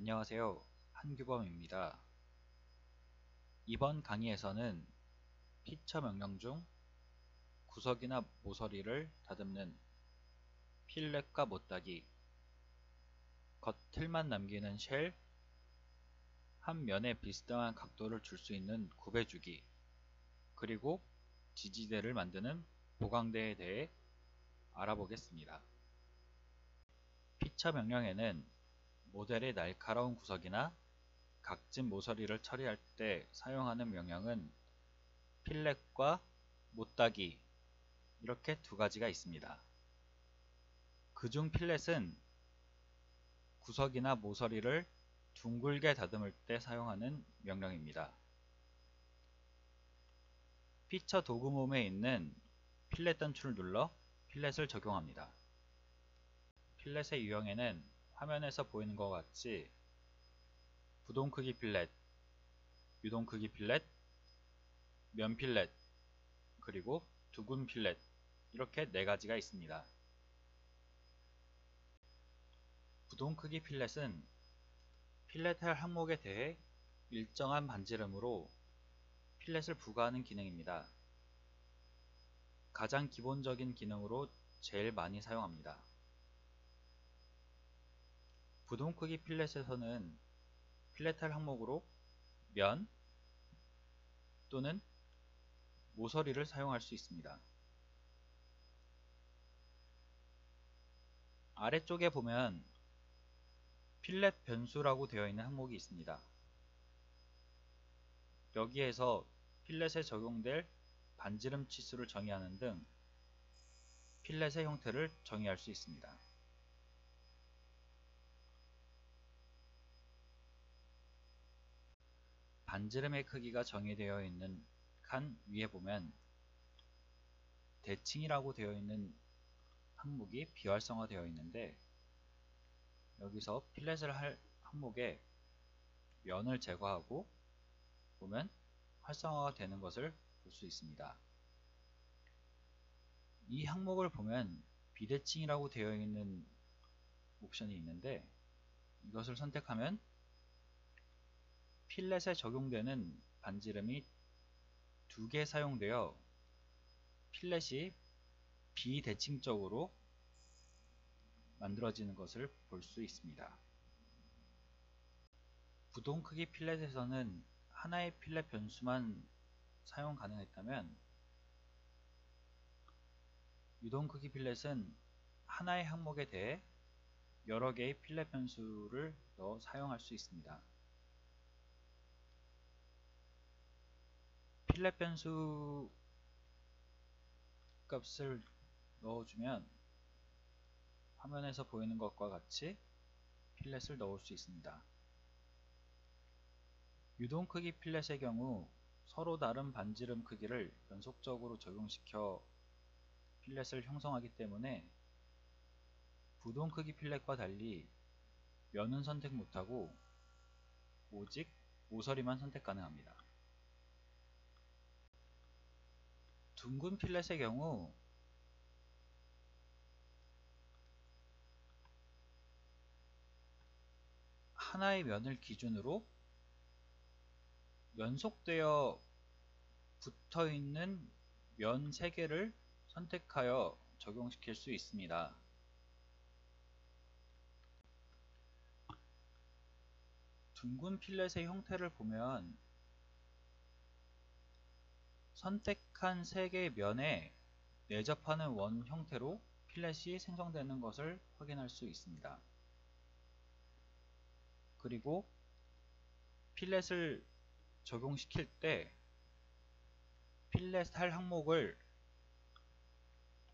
안녕하세요. 한규범입니다. 이번 강의에서는 피처 명령 중 구석이나 모서리를 다듬는 필렛과 못따기, 겉틀만 남기는 쉘, 한 면에 비스듬한 각도를 줄 수 있는 굽해주기, 그리고 지지대를 만드는 보강대에 대해 알아보겠습니다. 피처 명령에는 모델의 날카로운 구석이나 각진 모서리를 처리할 때 사용하는 명령은 필렛과 못따기 이렇게 두 가지가 있습니다. 그중 필렛은 구석이나 모서리를 둥글게 다듬을 때 사용하는 명령입니다. 피처 도구 몸에 있는 필렛 단추를 눌러 필렛을 적용합니다. 필렛의 유형에는 화면에서 보이는 것과 같이 부동 크기 필렛, 유동 크기 필렛, 면 필렛, 그리고 두근 필렛 이렇게 네 가지가 있습니다. 부동 크기 필렛은 필렛할 항목에 대해 일정한 반지름으로 필렛을 부과하는 기능입니다. 가장 기본적인 기능으로 제일 많이 사용합니다. 부동 크기 필렛에서는 필렛할 항목으로 면 또는 모서리를 사용할 수 있습니다. 아래쪽에 보면 필렛 변수라고 되어 있는 항목이 있습니다. 여기에서 필렛에 적용될 반지름 치수를 정의하는 등 필렛의 형태를 정의할 수 있습니다. 반지름의 크기가 정의되어 있는 칸 위에 보면 대칭이라고 되어 있는 항목이 비활성화되어 있는데, 여기서 필렛을 할 항목에 면을 제거하고 보면 활성화가 되는 것을 볼 수 있습니다. 이 항목을 보면 비대칭이라고 되어 있는 옵션이 있는데, 이것을 선택하면 필렛에 적용되는 반지름이 2개 사용되어 필렛이 비대칭적으로 만들어지는 것을 볼 수 있습니다. 부동 크기 필렛에서는 하나의 필렛 변수만 사용 가능했다면, 유동 크기 필렛은 하나의 항목에 대해 여러 개의 필렛 변수를 넣어 사용할 수 있습니다. 필렛 변수 값을 넣어주면 화면에서 보이는 것과 같이 필렛을 넣을 수 있습니다. 유동 크기 필렛의 경우 서로 다른 반지름 크기를 연속적으로 적용시켜 필렛을 형성하기 때문에 부동 크기 필렛과 달리 면은 선택 못하고 오직 모서리만 선택 가능합니다. 둥근 필렛의 경우 하나의 면을 기준으로 연속되어 붙어있는 면 3개를 선택하여 적용시킬 수 있습니다. 둥근 필렛의 형태를 보면 선택한 3개의 면에 내접하는 원 형태로 필렛이 생성되는 것을 확인할 수 있습니다. 그리고 필렛을 적용시킬 때 필렛 할 항목을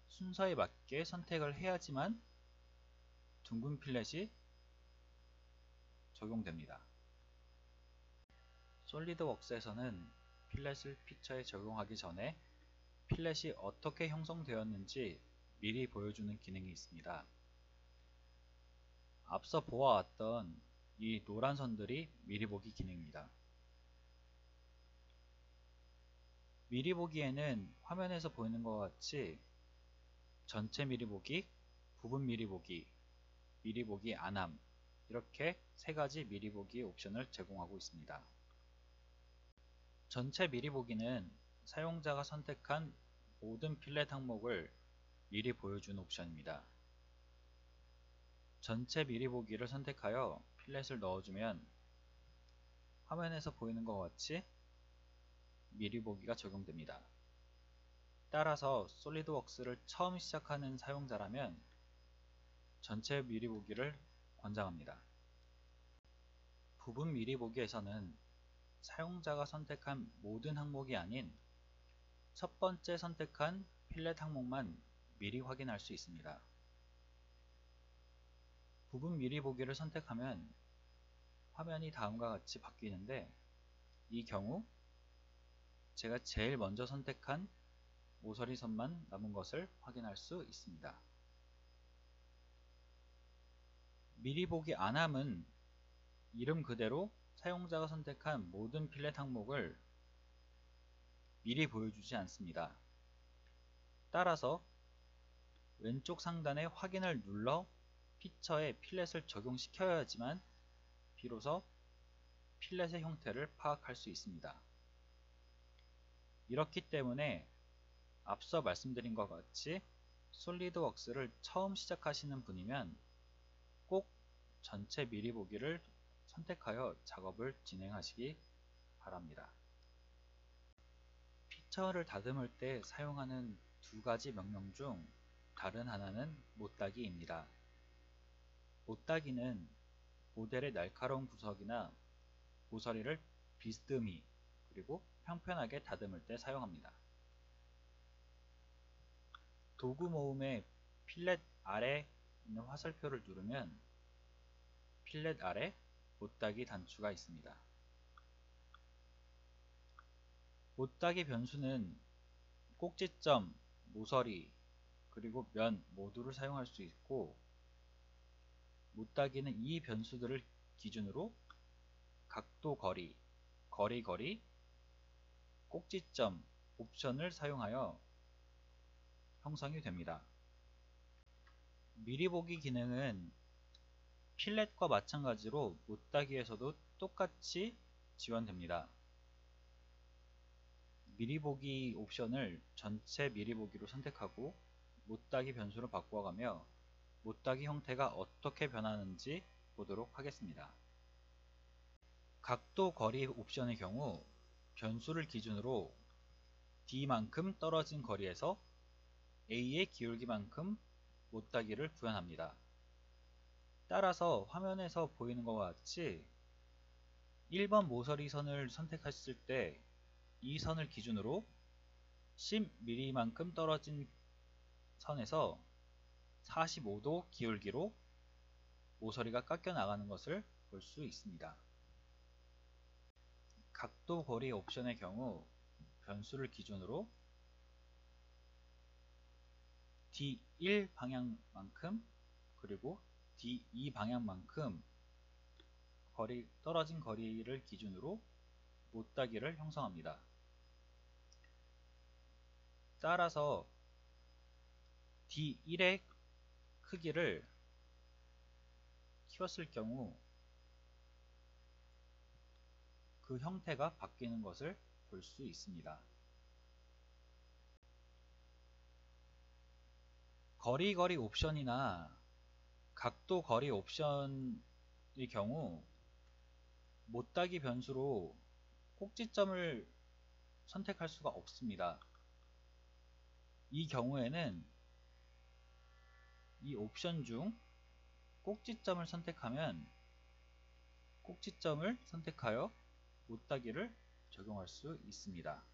순서에 맞게 선택을 해야지만 둥근 필렛이 적용됩니다. 솔리드웍스에서는 필렛을 피처에 적용하기 전에 필렛이 어떻게 형성되었는지 미리 보여주는 기능이 있습니다. 앞서 보아왔던 이 노란 선들이 미리 보기 기능입니다. 미리 보기에는 화면에서 보이는 것과 같이 전체 미리 보기, 부분 미리 보기, 미리 보기 안함 이렇게 세 가지 미리 보기 옵션을 제공하고 있습니다. 전체 미리 보기는 사용자가 선택한 모든 필렛 항목을 미리 보여주는 옵션입니다. 전체 미리 보기를 선택하여 필렛을 넣어주면 화면에서 보이는 것과 같이 미리 보기가 적용됩니다. 따라서 솔리드웍스를 처음 시작하는 사용자라면 전체 미리 보기를 권장합니다. 부분 미리 보기에서는 사용자가 선택한 모든 항목이 아닌 첫 번째 선택한 필렛 항목만 미리 확인할 수 있습니다. 부분 미리 보기를 선택하면 화면이 다음과 같이 바뀌는데, 이 경우 제가 제일 먼저 선택한 모서리선만 남은 것을 확인할 수 있습니다. 미리 보기 안함은 이름 그대로 사용자가 선택한 모든 필렛 항목을 미리 보여주지 않습니다. 따라서 왼쪽 상단에 확인을 눌러 피처에 필렛을 적용시켜야지만 비로소 필렛의 형태를 파악할 수 있습니다. 이렇기 때문에 앞서 말씀드린 것 같이 솔리드웍스를 처음 시작하시는 분이면 꼭 전체 미리 보기를 선택하여 작업을 진행하시기 바랍니다. 피처를 다듬을 때 사용하는 두 가지 명령 중 다른 하나는 못따기입니다. 못따기는 모델의 날카로운 구석이나 모서리를 비스듬히 그리고 평평하게 다듬을 때 사용합니다. 도구 모음의 필렛 아래 있는 화살표를 누르면 필렛 아래 못따기 단추가 있습니다. 못따기 변수는 꼭지점, 모서리, 그리고 면 모두를 사용할 수 있고, 못따기는 이 변수들을 기준으로 각도 거리, 거리, 꼭지점 옵션을 사용하여 형성이 됩니다. 미리 보기 기능은 필렛과 마찬가지로 못따기에서도 똑같이 지원됩니다. 미리 보기 옵션을 전체 미리 보기로 선택하고 못따기 변수를 바꿔가며 못따기 형태가 어떻게 변하는지 보도록 하겠습니다. 각도 거리 옵션의 경우 변수를 기준으로 D만큼 떨어진 거리에서 A의 기울기만큼 못따기를 구현합니다. 따라서 화면에서 보이는 것과 같이 1번 모서리 선을 선택했을 때 이 선을 기준으로 10mm만큼 떨어진 선에서 45도 기울기로 모서리가 깎여 나가는 것을 볼 수 있습니다. 각도 거리 옵션의 경우 변수를 기준으로 D1 방향만큼 그리고 D2 방향만큼 떨어진 거리를 기준으로 못따기를 형성합니다. 따라서 D1의 크기를 키웠을 경우 그 형태가 바뀌는 것을 볼 수 있습니다. 거리 옵션이나 각도 거리 옵션의 경우 못따기 변수로 꼭지점을 선택할 수가 없습니다. 이 경우에는 이 옵션 중 꼭지점을 선택하면 꼭지점을 선택하여 못따기를 적용할 수 있습니다.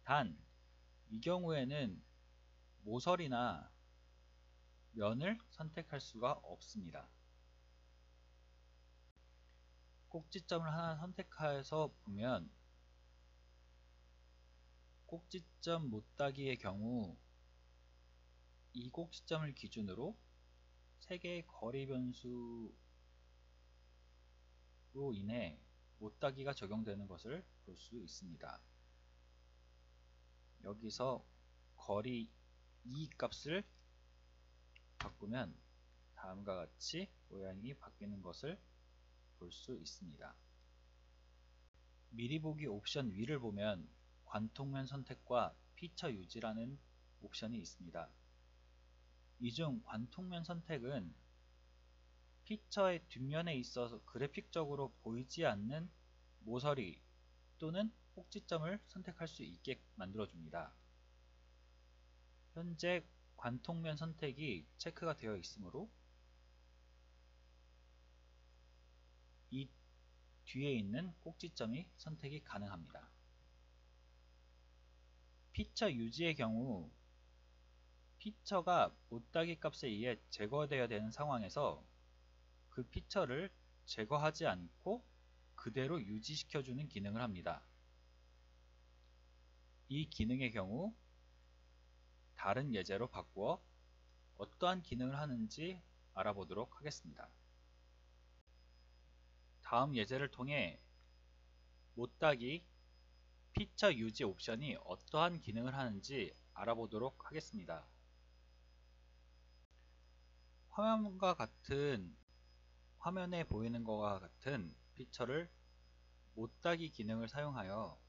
단, 이 경우에는 모서리나 면을 선택할 수가 없습니다. 꼭지점을 하나 선택해서 보면 꼭지점 못따기의 경우 이 꼭지점을 기준으로 3개의 거리 변수로 인해 못따기가 적용되는 것을 볼 수 있습니다. 여기서 거리 2 값을 바꾸면 다음과 같이 모양이 바뀌는 것을 볼 수 있습니다. 미리 보기 옵션 위를 보면 관통면 선택과 피처 유지라는 옵션이 있습니다. 이 중 관통면 선택은 피처의 뒷면에 있어서 그래픽적으로 보이지 않는 모서리 또는 꼭지점을 선택할 수 있게 만들어줍니다. 현재 관통면 선택이 체크가 되어 있으므로 이 뒤에 있는 꼭지점이 선택이 가능합니다. 피처 유지의 경우 피처가 못따기 값에 의해 제거되어야 되는 상황에서 그 피처를 제거하지 않고 그대로 유지시켜주는 기능을 합니다. 이 기능의 경우 다른 예제로 바꾸어 어떠한 기능을 하는지 알아보도록 하겠습니다. 다음 예제를 통해 못따기 피처 유지 옵션이 어떠한 기능을 하는지 알아보도록 하겠습니다. 화면에 보이는 것과 같은 피처를 못따기 기능을 사용하여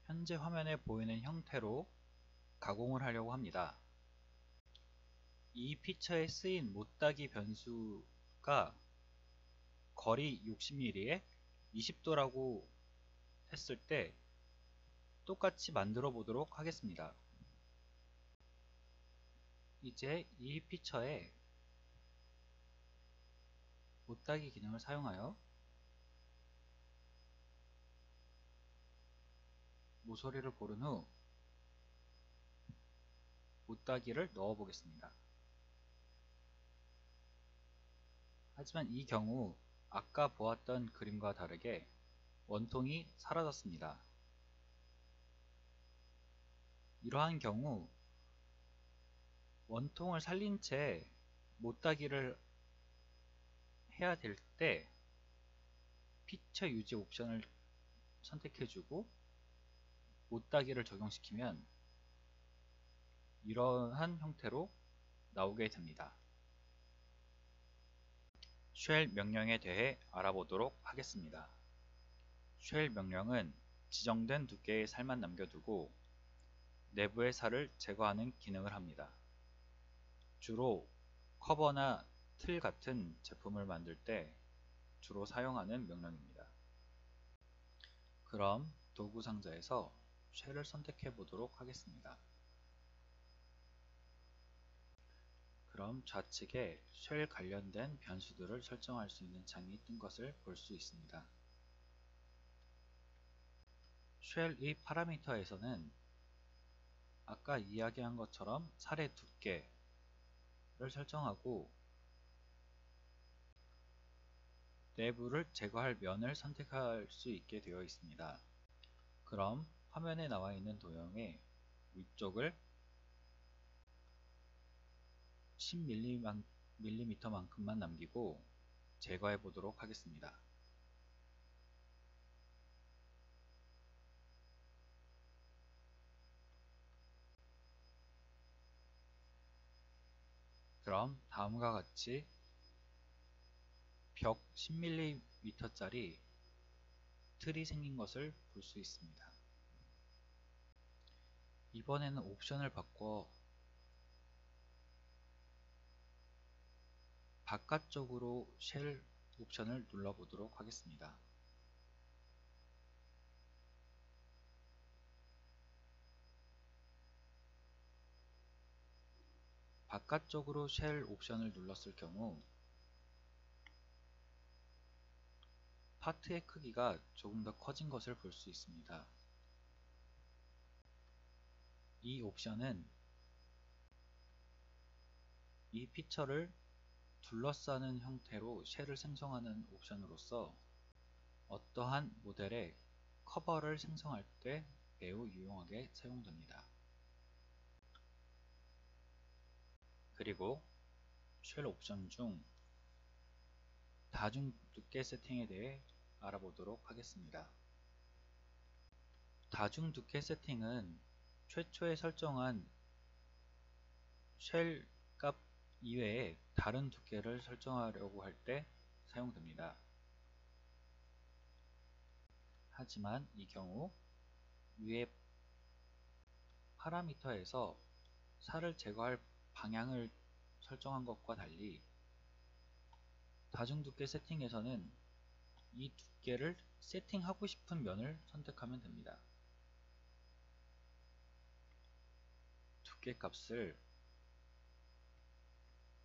현재 화면에 보이는 형태로 가공을 하려고 합니다. 이 피처에 쓰인 못따기 변수가 거리 60mm에 20도라고 했을 때 똑같이 만들어 보도록 하겠습니다. 이제 이 피처에 못따기 기능을 사용하여 모서리를 고른 후 못따기를 넣어 보겠습니다. 하지만 이 경우 아까 보았던 그림과 다르게 원통이 사라졌습니다. 이러한 경우 원통을 살린 채 못따기를 해야 될 때 피처 유지 옵션을 선택해주고 못따기를 적용시키면 이러한 형태로 나오게 됩니다. 쉘 명령에 대해 알아보도록 하겠습니다. 쉘 명령은 지정된 두께의 살만 남겨두고 내부의 살을 제거하는 기능을 합니다. 주로 커버나 틀 같은 제품을 만들 때 주로 사용하는 명령입니다. 그럼 도구 상자에서 쉘을 선택해 보도록 하겠습니다. 그럼 좌측에 쉘 관련된 변수들을 설정할 수 있는 창이 뜬 것을 볼 수 있습니다. 쉘의 파라미터에서는 아까 이야기한 것처럼 살의 두께를 설정하고 내부를 제거할 면을 선택할 수 있게 되어 있습니다. 그럼 화면에 나와 있는 도형의 위쪽을 10mm 만큼만 남기고 제거해 보도록 하겠습니다. 그럼 다음과 같이 벽 10mm 짜리 틀이 생긴 것을 볼 수 있습니다. 이번에는 옵션을 바꿔 바깥쪽으로 쉘 옵션을 눌러 보도록 하겠습니다. 바깥쪽으로 쉘 옵션을 눌렀을 경우 파트의 크기가 조금 더 커진 것을 볼 수 있습니다. 이 옵션은 이 피처를 둘러싸는 형태로 쉘을 생성하는 옵션으로서 어떠한 모델의 커버를 생성할 때 매우 유용하게 사용됩니다. 그리고 쉘 옵션 중 다중 두께 세팅에 대해 알아보도록 하겠습니다. 다중 두께 세팅은 최초에 설정한 쉘 값 이외에 다른 두께를 설정하려고 할 때 사용됩니다. 하지만 이 경우 위에 파라미터에서 살을 제거할 방향을 설정한 것과 달리 다중두께 세팅에서는 이 두께를 세팅하고 싶은 면을 선택하면 됩니다. 두께 값을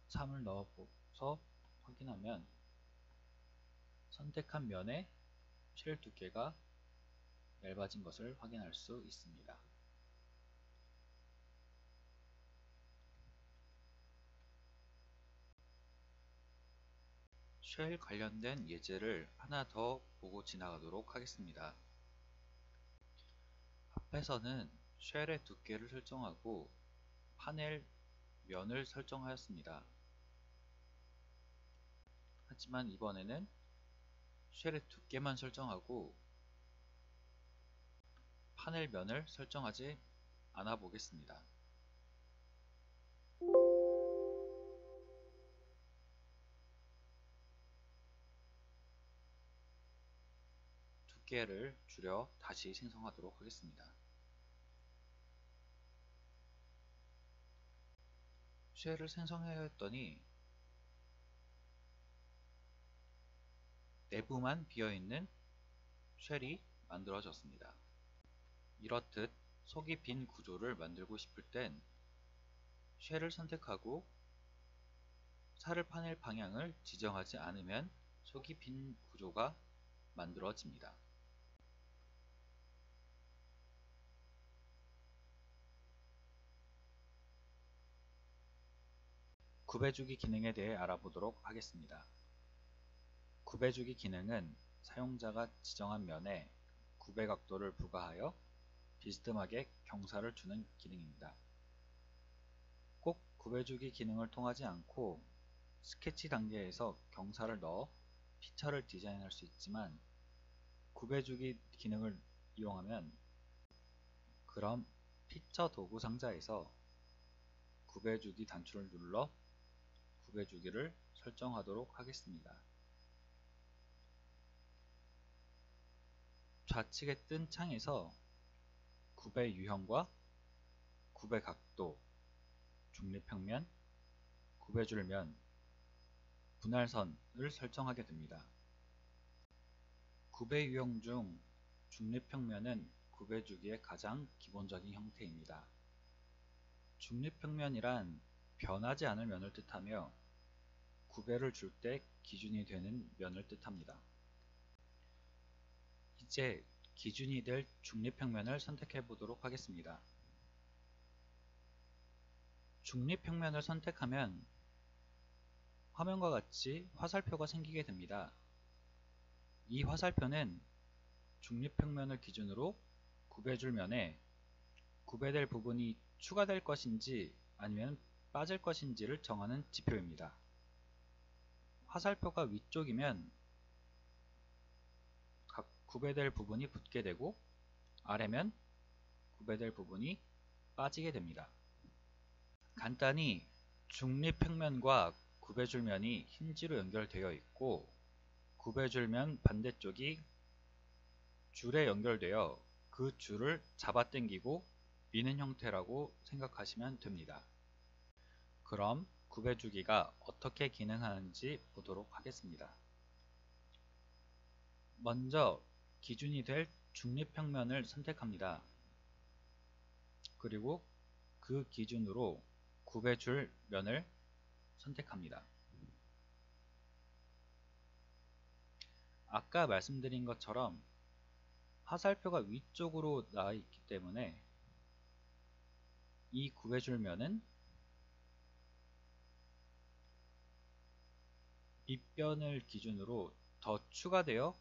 3을 넣어서 확인하면 선택한 면의 쉘 두께가 얇아진 것을 확인할 수 있습니다. 쉘 관련된 예제를 하나 더 보고 지나가도록 하겠습니다. 앞에서는 쉘의 두께를 설정하고 파넬 면을 설정하였습니다. 하지만 이번에는 쉘의 두께만 설정하고 파넬 면을 설정하지 않아 보겠습니다. 두께를 줄여 다시 생성하도록 하겠습니다. 쉘을 생성해야 했더니 내부만 비어있는 쉘이 만들어졌습니다. 이렇듯 속이 빈 구조를 만들고 싶을 땐 쉘을 선택하고 살을 파낼 방향을 지정하지 않으면 속이 빈 구조가 만들어집니다. 굽해주기 기능에 대해 알아보도록 하겠습니다. 굽해주기 기능은 사용자가 지정한 면에 굽의 각도를 부과하여 비스듬하게 경사를 주는 기능입니다. 꼭 굽해주기 기능을 통하지 않고 스케치 단계에서 경사를 넣어 피처를 디자인할 수 있지만 굽해주기 기능을 이용하면 그럼 피처 도구 상자에서 굽해주기 단추를 눌러 굽해주기를 설정하도록 하겠습니다. 좌측에 뜬 창에서 굽의 유형과 굽의 각도, 중립평면, 굽해줄면, 분할선을 설정하게 됩니다. 굽의 유형 중 중립평면은 굽해주기의 가장 기본적인 형태입니다. 중립평면이란 변하지 않을 면을 뜻하며 굽해를 줄 때 기준이 되는 면을 뜻합니다. 이제 기준이 될 중립평면을 선택해 보도록 하겠습니다. 중립평면을 선택하면 화면과 같이 화살표가 생기게 됩니다. 이 화살표는 중립평면을 기준으로 굽해줄 면에 굽해될 부분이 추가될 것인지 아니면 빠질 것인지를 정하는 지표입니다. 화살표가 위쪽이면 각 굽해될 부분이 붙게 되고 아래면 굽해될 부분이 빠지게 됩니다. 간단히 중립평면과 굽해줄면이 힌지로 연결되어 있고 굽해줄면 반대쪽이 줄에 연결되어 그 줄을 잡아당기고 미는 형태라고 생각하시면 됩니다. 그럼 굽해주기가 어떻게 기능하는지 보도록 하겠습니다. 먼저 기준이 될 중립평면을 선택합니다. 그리고 그 기준으로 굽해줄 면을 선택합니다. 아까 말씀드린 것처럼 화살표가 위쪽으로 나와 있기 때문에 이 굽해줄 면은 밑변을 기준으로 더 추가되어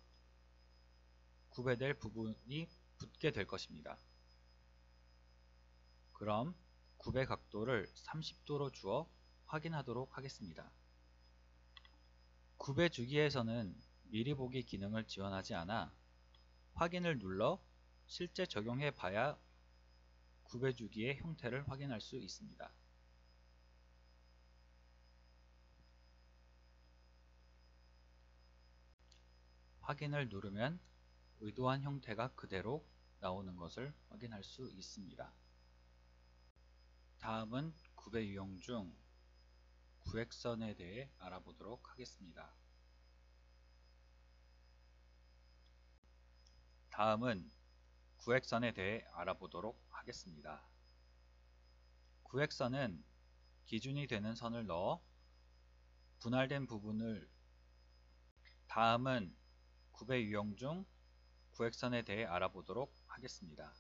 굽해될 부분이 붙게 될 것입니다. 그럼 굽의 각도를 30도로 주어 확인하도록 하겠습니다. 굽해주기에서는 미리 보기 기능을 지원하지 않아 확인을 눌러 실제 적용해 봐야 굽해주기의 형태를 확인할 수 있습니다. 확인을 누르면 의도한 형태가 그대로 나오는 것을 확인할 수 있습니다. 다음은 굽의 유형 중 구획선에 대해 알아보도록 하겠습니다. 다음은 구획선에 대해 알아보도록 하겠습니다. 구획선은 기준이 되는 선을 넣어 분할된 부분을 다음은 굽의 유형 중 구획선에 대해 알아보도록 하겠습니다.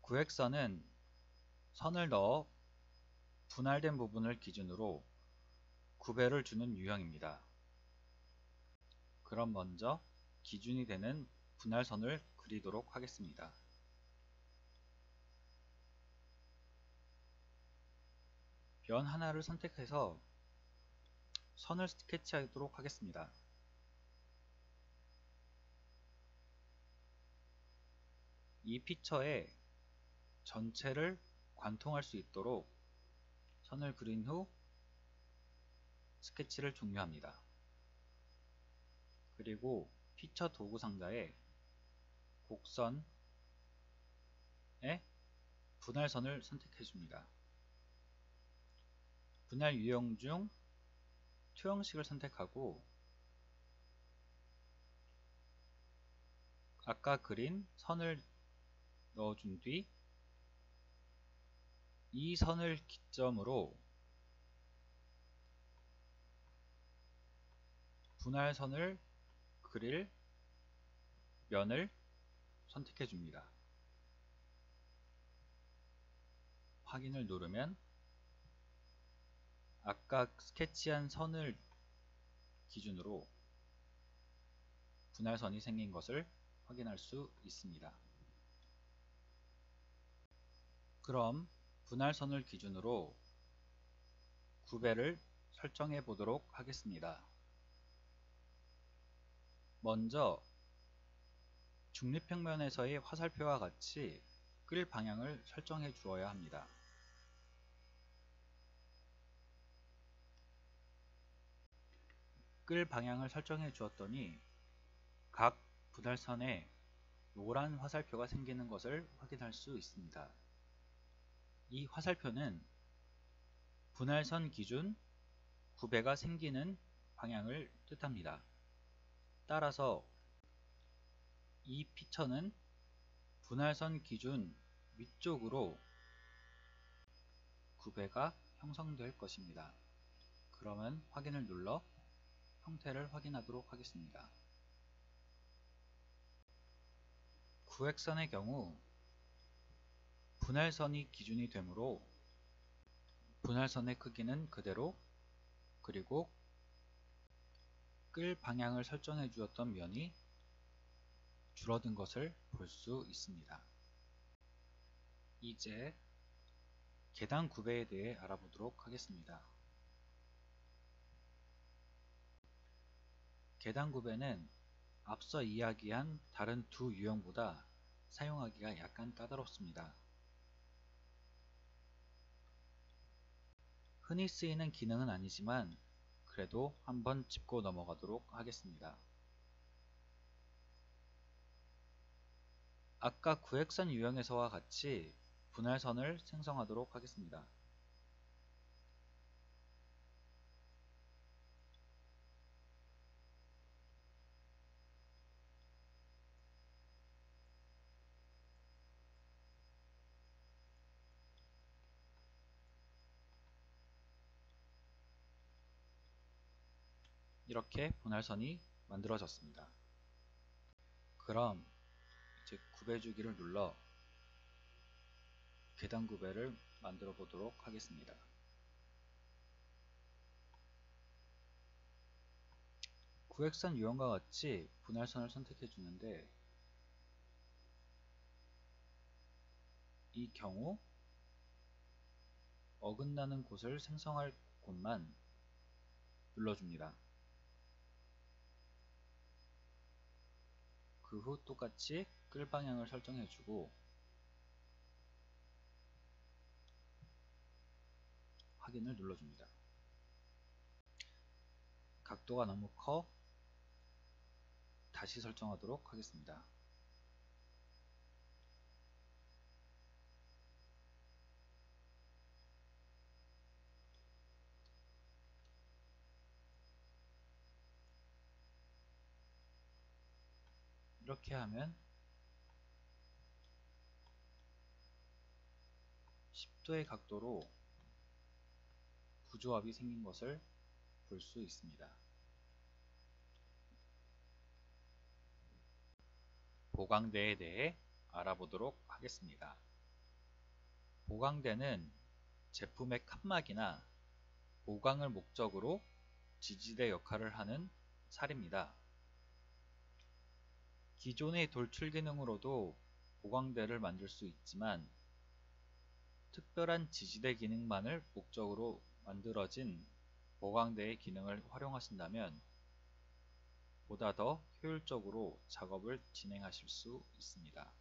구획선은 선을 넣어 분할된 부분을 기준으로 구배를 주는 유형입니다. 그럼 먼저 기준이 되는 분할선을 그리도록 하겠습니다. 면 하나를 선택해서 선을 스케치하도록 하겠습니다. 이 피처에 전체를 관통할 수 있도록 선을 그린 후 스케치를 종료합니다. 그리고 피처 도구 상자에 곡선에 분할선을 선택해 줍니다. 분할 유형 중 투영식을 선택하고 아까 그린 선을 넣어준 뒤 이 선을 기점으로 분할선을 그릴 면을 선택해 줍니다. 확인을 누르면 아까 스케치한 선을 기준으로 분할선이 생긴 것을 확인할 수 있습니다. 그럼 분할선을 기준으로 구배를 설정해 보도록 하겠습니다. 먼저 중립평면에서의 화살표와 같이 끌 방향을 설정해 주어야 합니다. 끌 방향을 설정해 주었더니 각 분할선에 노란 화살표가 생기는 것을 확인할 수 있습니다. 이 화살표는 분할선 기준 구배가 생기는 방향을 뜻합니다. 따라서 이 피처는 분할선 기준 위쪽으로 구배가 형성될 것입니다. 그러면 확인을 눌러 형태를 확인하도록 하겠습니다. 구획선의 경우 분할선이 기준이 되므로 분할선의 크기는 그대로 그리고 끌 방향을 설정해 주었던 면이 줄어든 것을 볼 수 있습니다. 이제 계단 구배에 대해 알아보도록 하겠습니다. 계단 구배는 앞서 이야기한 다른 두 유형보다 사용하기가 약간 까다롭습니다. 흔히 쓰이는 기능은 아니지만 그래도 한번 짚고 넘어가도록 하겠습니다. 아까 구획선 유형에서와 같이 분할선을 생성하도록 하겠습니다. 이렇게 분할선이 만들어졌습니다. 그럼 이제 구배주기를 눌러 계단 구배를 만들어 보도록 하겠습니다. 구획선 유형과 같이 분할선을 선택해 주는데 이 경우 어긋나는 곳을 생성할 곳만 눌러줍니다. 그 후 똑같이 끌 방향을 설정해주고 확인을 눌러줍니다. 각도가 너무 커 다시 설정하도록 하겠습니다. 이렇게 하면 10도의 각도로 부조합이 생긴 것을 볼 수 있습니다. 보강대에 대해 알아보도록 하겠습니다. 보강대는 제품의 칸막이나 보강을 목적으로 지지대 역할을 하는 살입니다. 기존의 돌출 기능으로도 보강대를 만들 수 있지만 특별한 지지대 기능만을 목적으로 만들어진 보강대의 기능을 활용하신다면 보다 더 효율적으로 작업을 진행하실 수 있습니다.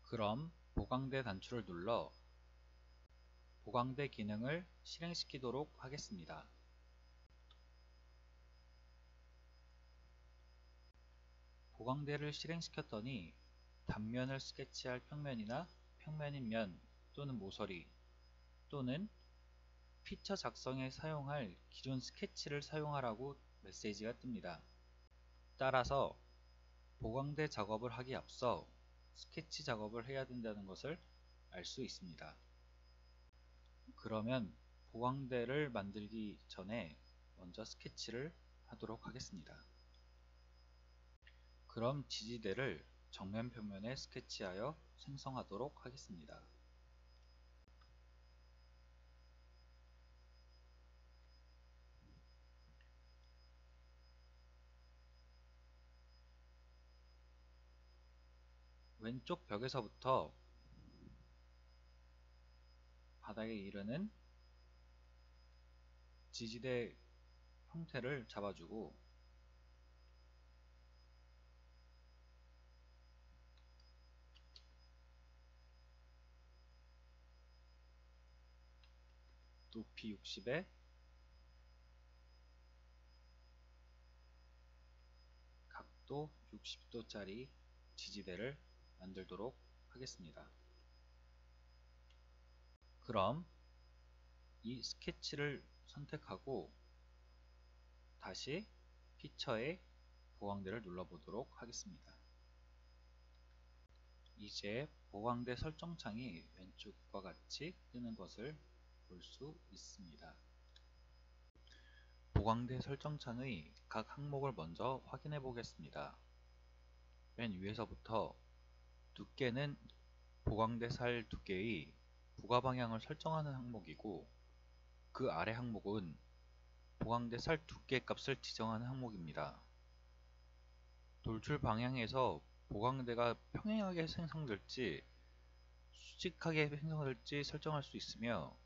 그럼 보강대 단추를 눌러 보강대 기능을 실행시키도록 하겠습니다. 보강대를 실행시켰더니 단면을 스케치할 평면이나 평면인 면 또는 모서리 또는 피처 작성에 사용할 기존 스케치를 사용하라고 메시지가 뜹니다. 따라서 보강대 작업을 하기에 앞서 스케치 작업을 해야 된다는 것을 알 수 있습니다. 그러면 보강대를 만들기 전에 먼저 스케치를 하도록 하겠습니다. 그럼 지지대를 정면 표면에 스케치하여 생성하도록 하겠습니다. 왼쪽 벽에서부터 바닥에 이르는 지지대 형태를 잡아주고 높이 60에 각도 60도짜리 지지대를 만들도록 하겠습니다. 그럼 이 스케치를 선택하고 다시 피처의 보강대를 눌러보도록 하겠습니다. 이제 보강대 설정창이 왼쪽과 같이 뜨는 것을 볼 수 있습니다. 보강대 설정창의 각 항목을 먼저 확인해 보겠습니다. 맨 위에서부터 두께는 보강대 살 두께의 부가 방향을 설정하는 항목이고 그 아래 항목은 보강대 살 두께 값을 지정하는 항목입니다. 돌출 방향에서 보강대가 평행하게 생성될지 수직하게 생성될지 설정할 수 있으며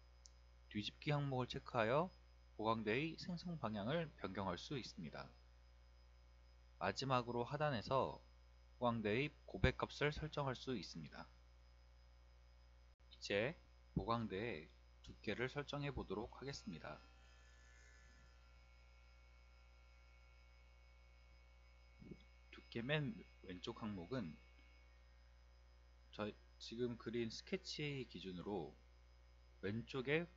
뒤집기 항목을 체크하여 보강대의 생성 방향을 변경할 수 있습니다. 마지막으로 하단에서 보강대의 고백값을 설정할 수 있습니다. 이제 보강대의 두께를 설정해 보도록 하겠습니다. 두께 맨 왼쪽 항목은 지금 그린 스케치 기준으로 왼쪽에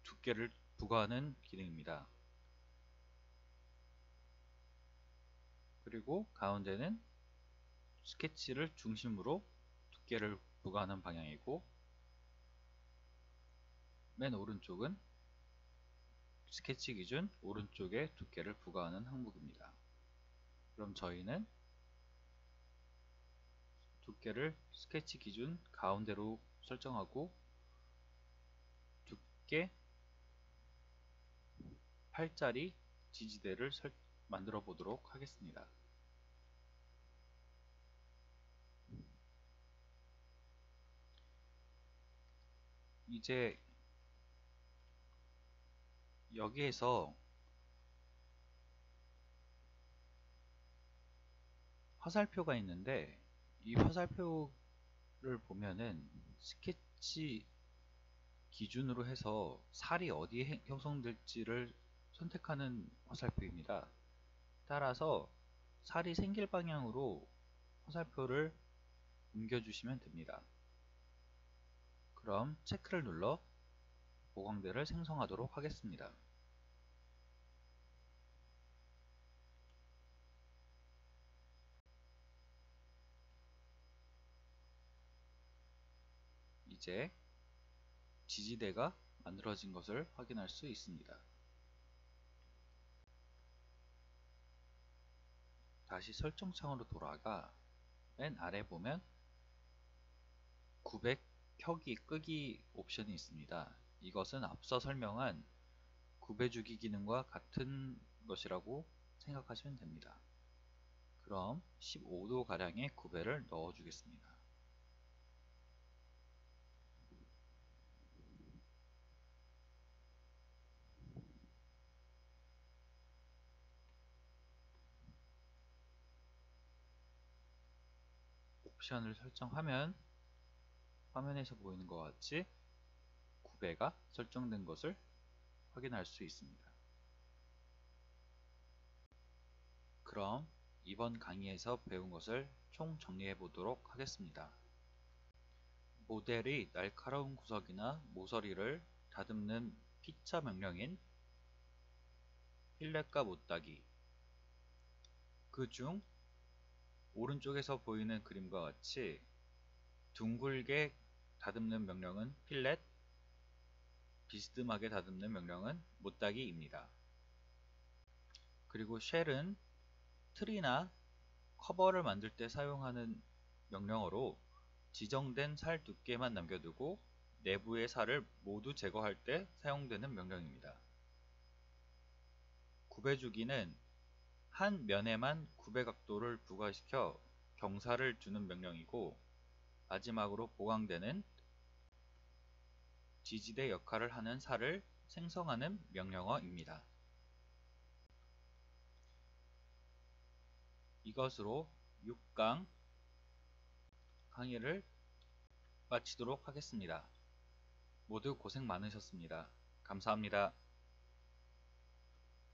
두께를 부과하는 기능입니다. 그리고 가운데는 스케치를 중심으로 두께를 부과하는 방향이고 맨 오른쪽은 스케치 기준 오른쪽에 두께를 부과하는 항목입니다. 그럼 저희는 두께를 스케치 기준 가운데로 설정하고 두께 8짜리 지지대를 만들어 보도록 하겠습니다. 이제 여기에서 화살표가 있는데 이 화살표를 보면은 스케치 기준으로 해서 살이 어디에 형성될지를 선택하는 화살표입니다. 따라서 살이 생길 방향으로 화살표를 옮겨주시면 됩니다. 그럼 체크를 눌러 보광대를 생성하도록 하겠습니다. 이제 지지대가 만들어진 것을 확인할 수 있습니다. 다시 설정창으로 돌아가 맨 아래 보면 900 켜기 끄기 옵션이 있습니다. 이것은 앞서 설명한 구배주기 기능과 같은 것이라고 생각하시면 됩니다. 그럼 15도 가량의 구배를 넣어 주겠습니다. 옵션을 설정하면 화면에서 보이는 것 같이 구배가 설정된 것을 확인할 수 있습니다. 그럼 이번 강의에서 배운 것을 총 정리해 보도록 하겠습니다. 모델이 날카로운 구석이나 모서리를 다듬는 피처 명령인 필렛과 못따기, 그 중 오른쪽에서 보이는 그림과 같이 둥글게 다듬는 명령은 필렛, 비스듬하게 다듬는 명령은 못따기입니다. 그리고 쉘은 틀이나 커버를 만들 때 사용하는 명령어로 지정된 살 두께만 남겨두고 내부의 살을 모두 제거할 때 사용되는 명령입니다. 구배주기는 한 면에만 구배 각도를 부과시켜 경사를 주는 명령이고, 마지막으로 보강대는 지지대 역할을 하는 살을 생성하는 명령어입니다. 이것으로 6강 강의를 마치도록 하겠습니다. 모두 고생 많으셨습니다. 감사합니다.